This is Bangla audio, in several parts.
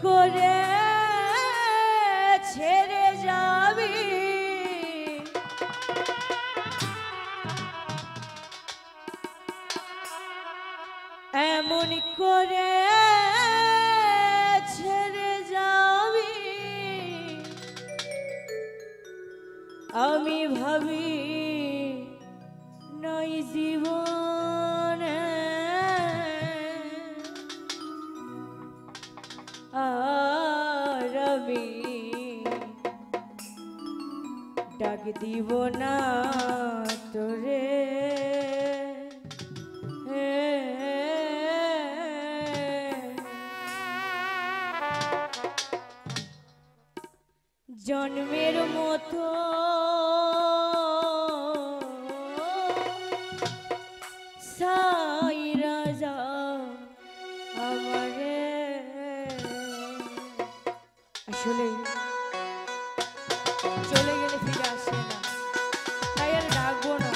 করে ছেড়ে যাবি এমন করে ছেড়ে যাবি আমি ভাবি নাই জীবনে আর আমি ডাক দিব না তোরে জন্মের মতো সাইরা যা আমারে আসলে চলে গেলে ফিরে আসে না তাই আর ডাকবো না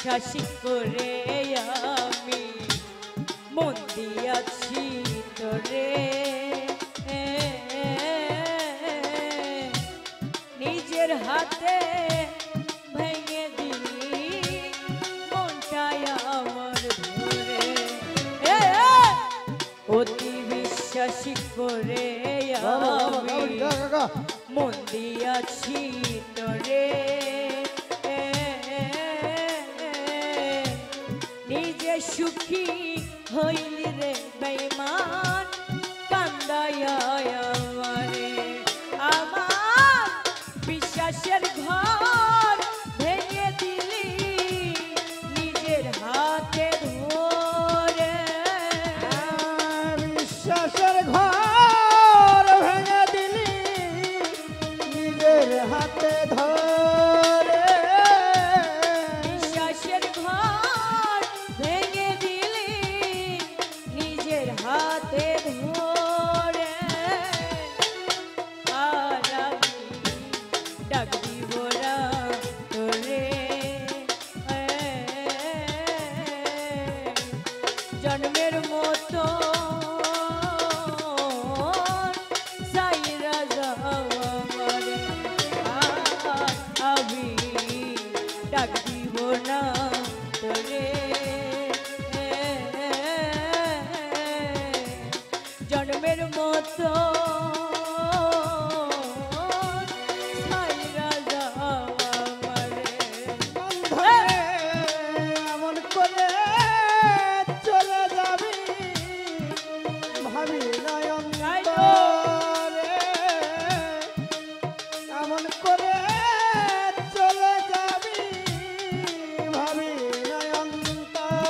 বিশ্বাস করে আমি মন দিয়াছি তোরে নিজের হাতে ভেঙে দিলি মনটাই আমার ধরে অতি বিশ্বাস করে আমি মন দিয়াছি তোরে নিজে সুখী হইলি রে বেঈমান কান্দায়া আমারে আমার বিশ্বাসের ঘর ভেঙে দিলি নিজের হাতে ধরে বিশ্বাসের ঘর ভেঙে দিলি নিজের হাতে ধরে বিশ্বাসের ঘর ভেঙে দিলি ডাক দিব না তোরে জন্মের মতো ছাইরা যাও আমারে। বন্ধনে এমন করে চলে যাবি ভাবি নয়ন্তরে এমন করে চলে যাবি ভাবি নয়ন্তরে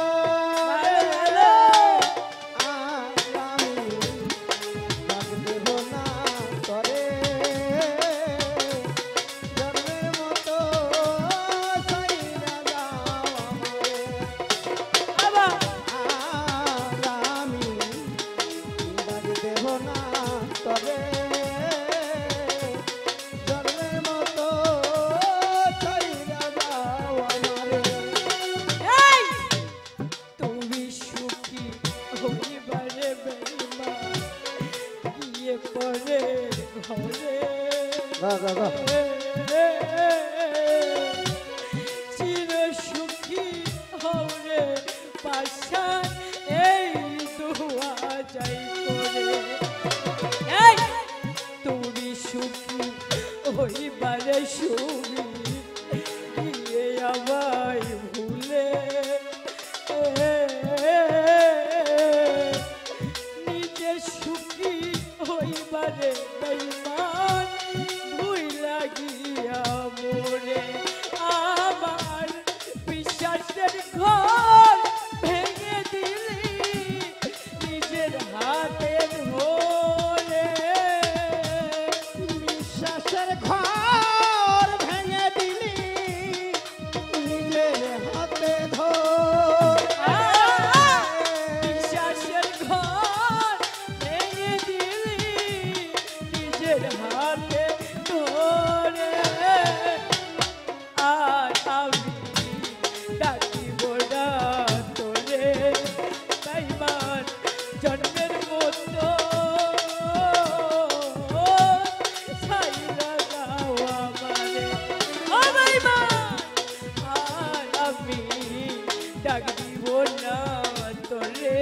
চির সুখী হরে পাশান এই দোয়া যাই করে এই তুমি সুখী হইবারে সুখী গিয়ে আমায় ভুলে নিজে সুখী হইবারে বেঈমান ভুইলা গিয়া মোরে আমার বিশ্বাসের ঘর ভেঙে দিলি নিজের হাতে ধরে বিশ্বাসের ঘর ভেঙে দিলি নিজের হাতে ধরে বিশ্বাসের ঘর ভেঙে দিলি নিজের হাতে ধরে আর আমি ডাকিব না তোরে বেঈমান জন্মের মতো ছাইরা যাও আমারে ও বেঈমান আর আমি ডাকিব না তোরে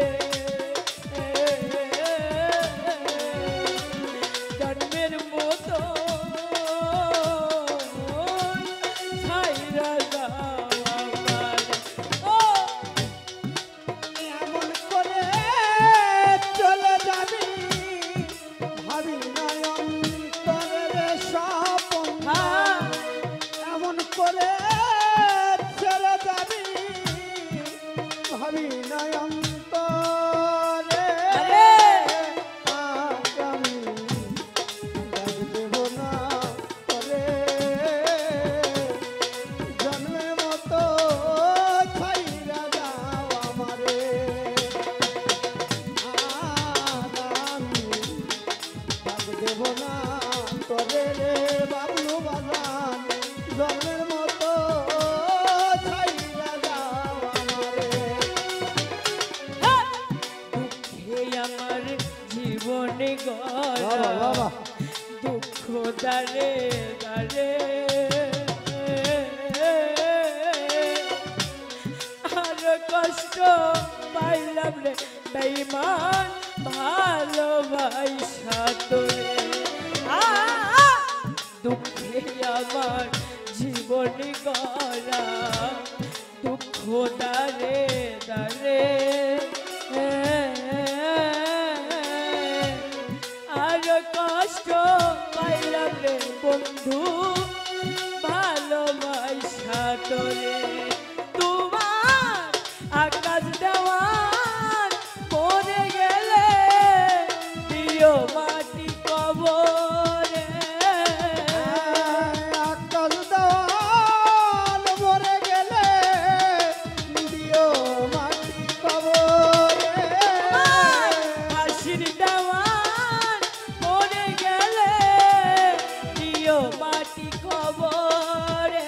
জন্মের মতো ছাইরা যাও আমারে ও এমন করে চলে যাবি ভাবি নয়ন্তরে স্বপন এমন করে চলে যাবি ভাবি নয়ন্তরে আরে! আমি ডাক দেব না তোরে জন্মের মতো ছাইরা যাও আমারে আমি ডাক দেব না তোরে রে বাবলু বাজান জন্মের মতো ছাইরা যাও আমারে দুঃখে আমার জীবনে গড়া বাবা দুঃখ দারে দারে আর কষ্ট পাইলাম রে বেঈমান ভালোবাসা তোরে দুঃখে আমার জীবনে গড়া দুঃখ দারে দারে আর কষ্ট পাইলাম রে বন্ধু ভালোবাসা তোরে তোমার আকাশ দেওয়ার পড়ে গেলে প্রিয় মাটি কবরে আকাশ দেওয়াল মরে গেলে দিও মাটি কবরে ফাঁসির দেওয়ার পড়ে গেলে প্রিয় মাটি কবরে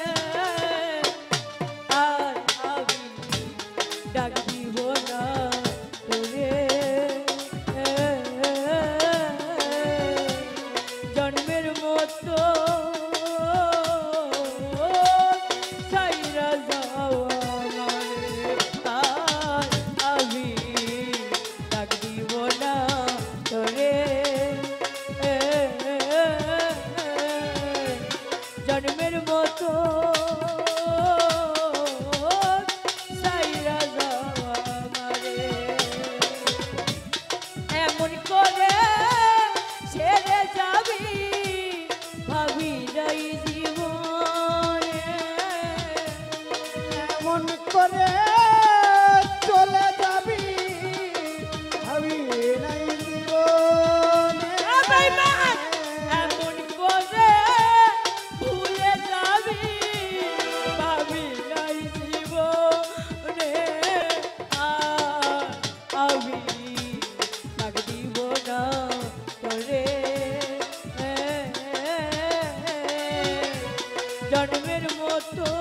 জন্মের মতো